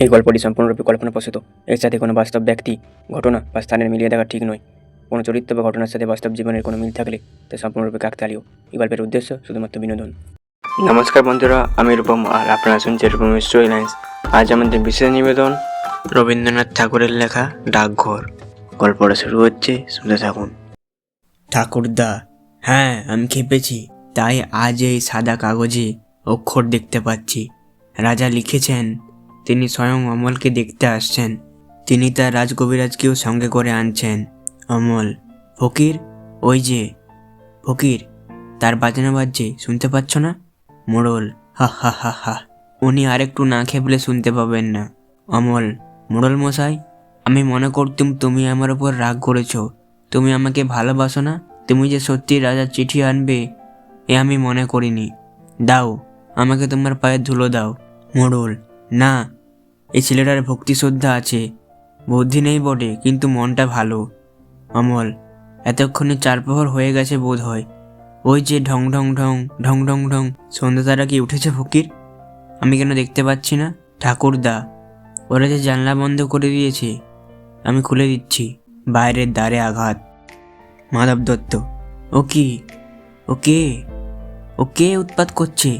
এই গল্পটি সম্পূর্ণরূপে কল্পনাপ্রসূত। এর সাথে কোনো বাস্তব ব্যক্তি, ঘটনা বা স্থানের মিলিয়ে দেখা ঠিক নয়। কোনো চরিত্র বা ঘটনার সাথে বাস্তব জীবনের কোনো মিল থাকলে তা সম্পূর্ণরূপে কাকতালীয়। এই গল্পের উদ্দেশ্য শুধুমাত্র বিনোদন। নমস্কার বন্ধুরা, আমি রূপম আর আপনারা শুনছেন রূপম স্টোরি লাইন্স। আজ আমাদের বিশেষ নিবেদন রবীন্দ্রনাথ ঠাকুরের লেখা ডাকঘর। গল্পটা শুরু হচ্ছে, শুনতে থাকুন। ঠাকুরদা, হ্যাঁ আমি খেপেছি। তাই আজ এই সাদা কাগজে অক্ষর দেখতে পাচ্ছি। রাজা লিখেছেন তিনি স্বয়ং অমলকে দেখতে আসছেন। তিনি তার রাজকবিরাজকেও সঙ্গে করে আনছেন। অমল, ফকির, ওই যে ফকির, তার বাজনা বাজছে, শুনতে পাচ্ছ না? মোড়ল, হা হা হা হা, উনি আরেকটু না খেপলে শুনতে পাবেন না। অমল, মোড়ল মশাই, আমি মনে করতুম তুমি আমার উপর রাগ করেছ। তুমি আমাকে ভালোবাসো না। তুমি যে সত্যি রাজার চিঠি আনবে এ আমি মনে করিনি। দাও, আমাকে তোমার পায়ে ধুলো দাও। মোড়ল, না, এই ছেলেটার ভক্তি শ্রদ্ধা আছে, বুদ্ধি নেই বটে, কিন্তু মনটা ভালো। অমল, এতক্ষণে 4 প্রহর হয়ে গেছে বোধ হয়। ওই যে ঢং ঢং ঢং ঢং ঢং ঢং সন্ধ্যা তারা কি উঠেছে ফকির? আমি কেন দেখতে পাচ্ছি না? ঠাকুরদা, ওরা যে জানলা বন্ধ করে দিয়েছে, আমি খুলে দিচ্ছি। বাইরের দ্বারে আঘাত। মাধব দত্ত, ও কি? ওকে ওকে উৎপাত করছে?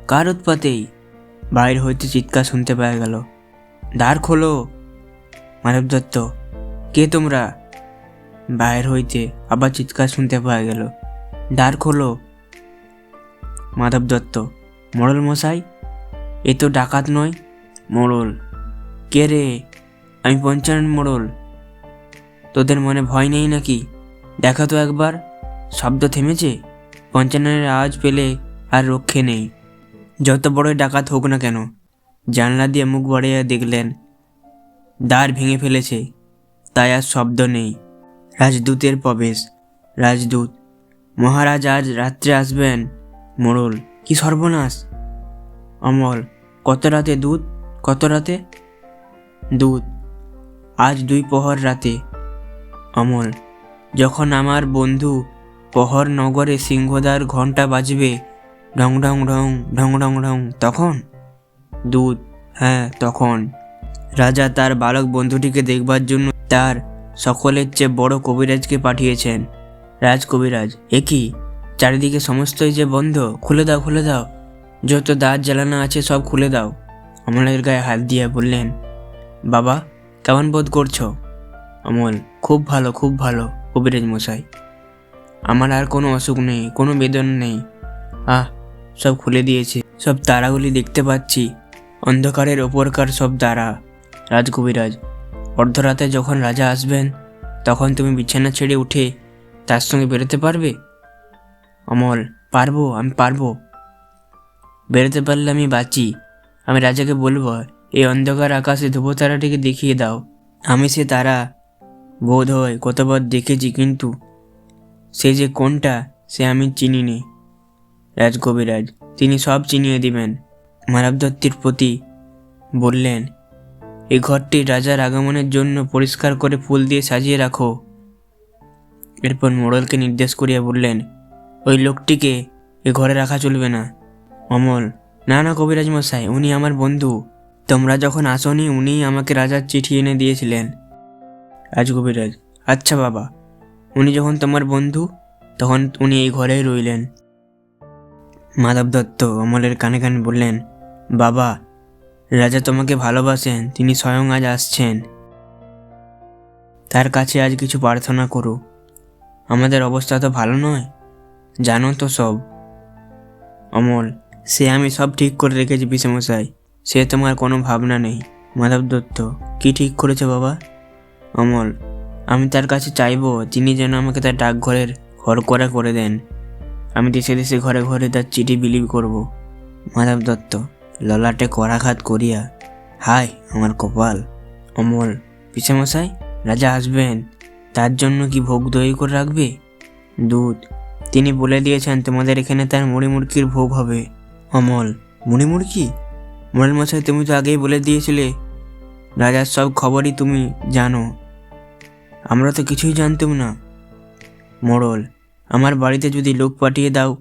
কার উৎপাতেই? বাইরে হইতে চিৎকার শুনতে পাওয়া গেল, দ্বার খোলো। মাধব দত্ত, কে তোমরা? বাইরে হইতে আবার চিৎকার শুনতে পাওয়া গেল, দ্বার খোলো। মাধব দত্ত, মোড়ল মশাই, এ তো ডাকাত নয়। মোড়ল, কে রে? আমি পঞ্চানন মোড়ল। তোদের মনে ভয় নেই নাকি? দেখা তো একবার, শব্দ থেমেছে। পঞ্চাননের আওয়াজ পেলে আর রক্ষে নেই, যত বড়ই ডাকাত হোক না কেন। জানলা দিয়ে মুখ বাড়িয়ে দেখলেন দ্বার ভেঙে ফেলেছে, তাই আর শব্দ নেই। রাজদূতের প্রবেশ। রাজদূত, মহারাজ আজ রাত্রে আসবেন। মোড়ল, কি সর্বনাশ! অমল, কত রাতে দূত? কত রাতে? দূত, আজ 2 প্রহর রাতে। অমল, যখন আমার বন্ধু প্রহর নগরে সিংহদার ঘণ্টা বাজবে ঢং ঢং ঢং ঢং ঢং ঢং, তখন? দূত, হ্যাঁ তখন। রাজা তার বালক বন্ধুটিকে দেখবার জন্য তার সকলের চেয়ে বড় কবিরাজকে পাঠিয়েছেন। রাজকবিরাজ, এ কি? চারিদিকে সমস্তই যে বন্ধ, খুলে দাও, খুলে দাও, যত দ্বার জ্বালানো আছে সব খুলে দাও। অমলের গায়ে হাত দিয়ে বললেন, বাবা কেমন বোধ করছো? অমল, খুব ভালো, খুব ভালো কবিরাজ মশাই। আমার আর কোনো অসুখ নেই, কোনো বেদনা নেই। সব খুলে দিয়েছে, সব তারাগুলি দেখতে পাচ্ছি, অন্ধকারের ওপরকার সব তারা। রাজকবিরাজ, অর্ধরাতে যখন রাজা আসবেন তখন তুমি বিছানা ছেড়ে উঠে তার সঙ্গে বেরোতে পারবে? অমল, পারবো, আমি পারবো। বেরোতে পারলে আমি বাঁচি। আমি রাজাকে বলবো, এই অন্ধকার আকাশে ধ্রুবতারাটিকে দেখিয়ে দাও। আমি সে তারা বোধ হয় কতবার দেখেছি, কিন্তু সে যে কোনটা সে আমি চিনি নি। রাজকবিরাজ, তিনি সব চিনিয়ে দিবেন। মানব দত্তের প্রতি বললেন, এই ঘরটি রাজার আগমনের জন্য পরিষ্কার করে ফুল দিয়ে সাজিয়ে রাখো। এরপর মোড়লকে নির্দেশ করিয়া বললেন, ওই লোকটিকে এ ঘরে রাখা চলবে না। অমল, না না কবিরাজ মশাই, উনি আমার বন্ধু। তোমরা যখন আসনি উনিই আমাকে রাজার চিঠি এনে দিয়েছিলেন। রাজকবিরাজ, আচ্ছা বাবা, উনি যখন তোমার বন্ধু তখন উনি এই ঘরেই রইলেন। মাধব দত্ত অমলের কানে কানে বললেন, বাবা, রাজা তোমাকে ভালোবাসেন, তিনি স্বয়ং আজ আসছেন। তার কাছে আজ কিছু প্রার্থনা করো। আমাদের অবস্থা তো ভালো নয়, জানো তো সব। অমল, সে আমি সব ঠিক করে রেখেছি পিসেমশাই, সে তোমার কোনো ভাবনা নেই। মাধব দত্ত, কি ঠিক করেছো বাবা? অমল, আমি তার কাছে চাইবো তিনি যেন আমাকে তার ডাকঘরের ঘর করে দেন। আমি দেশে দেশে ঘরে ঘরে তার চিঠি বিলি করব। মাধব দত্ত ললাটে করাঘাত করিয়া, হায় আমার কপাল। অমল, পিসেমশাই, রাজা আসবেন, তার জন্য কি ভোগ দই করে রাখবে? দূত, তিনি বলে দিয়েছেন তোমাদের এখানে তার মুড়ি মুড়কির ভোগ হবে। অমল, মুড়ি মুড়কি? মোড়ল মশাই, তুমি তো আগেই বলে দিয়েছিলে রাজার সব খবরই তুমি জানো, আমরা তো কিছুই জানতাম না। মোড়ল, আমার বাড়িতে যদি লোক পাঠিয়ে দাও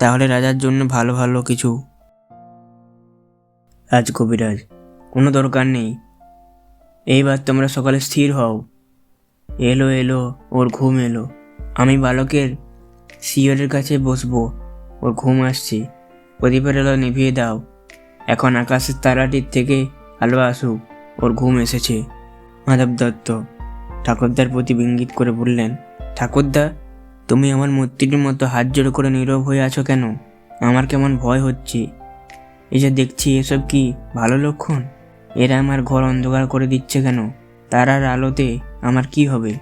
তাহলে রাজার জন্য ভালো ভালো কিছু। রাজকবিরাজ, কোনো দরকার নেই। এইবার তোমরা সকালে স্থির হও। এলো এলো, ওর ঘুম এলো। আমি বালকের শিয়রের কাছে বসবো, ওর ঘুম আসছে। প্রদীপের আলো নিভিয়ে দাও। এখন আকাশের তারাটির থেকে আলো আসুক, ওর ঘুম এসেছে। মাধব দত্ত ঠাকুরদার প্রতি ইঙ্গিত করে বললেন, ঠাকুরদা, তুমি আমার মূর্তিটির মতো হাত জোড় করে নীরব হয়ে আছো কেন? আমার কেমন ভয় হচ্ছে। এই যে দেখছি, এসব কি ভালো লক্ষণ? এরা আমার ঘর অন্ধকার করে দিচ্ছে কেন? তারার আলোতে আমার কি হবে?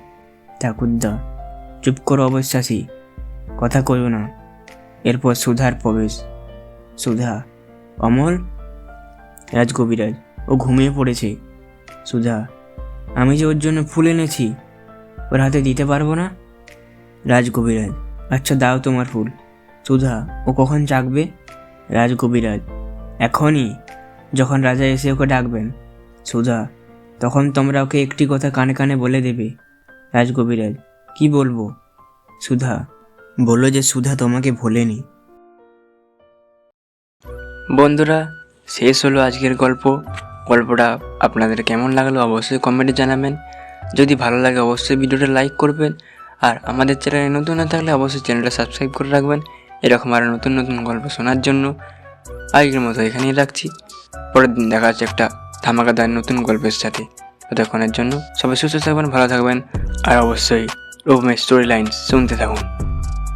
ঠাকুরদা, চুপ করো অবিশ্বাসী, কথা কইও না। এরপর সুধার প্রবেশ। সুধা, অমল, রাজকবিরাজ, ও ঘুমিয়ে পড়েছে। সুধা, আমি যে ওর জন্য ফুল এনেছি, ওর হাতে দিতে পারবো না। রাজকবিরাজ, আচ্ছা দাও তোমার ফুল। সুধা, ও কখন জাগবে? রাজকবিরাজ, এখনই, যখন রাজা এসে ওকে ডাকবেন। সুধা, তখন তোমরা ওকে একটি কথা কানে কানে বলে দেবে। রাজকবিরাজ, কি বলবো? সুধা, বলো যে সুধা তোমাকে ভোলেনি। বন্ধুরা, শেষ হলো আজকের গল্প। গল্পটা আপনাদের কেমন লাগলো অবশ্যই কমেন্টে জানাবেন। যদি ভালো লাগে অবশ্যই ভিডিওটা লাইক করবেন। আর আমাদের চ্যানেলে নতুন না থাকলে অবশ্যই চ্যানেলটা সাবস্ক্রাইব করে রাখবেন এরকম আরও নতুন নতুন গল্প শোনার জন্য। আজকের মতো এখানেই রাখছি। পরের দিন দেখা যাচ্ছে একটা ধামাকাদার নতুন গল্পের সাথে। ততক্ষণের জন্য সবাই সুস্থ থাকবেন, ভালো থাকবেন। আর অবশ্যই রূপমের স্টোরি লাইন শুনতে থাকুন।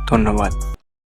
ধন্যবাদ।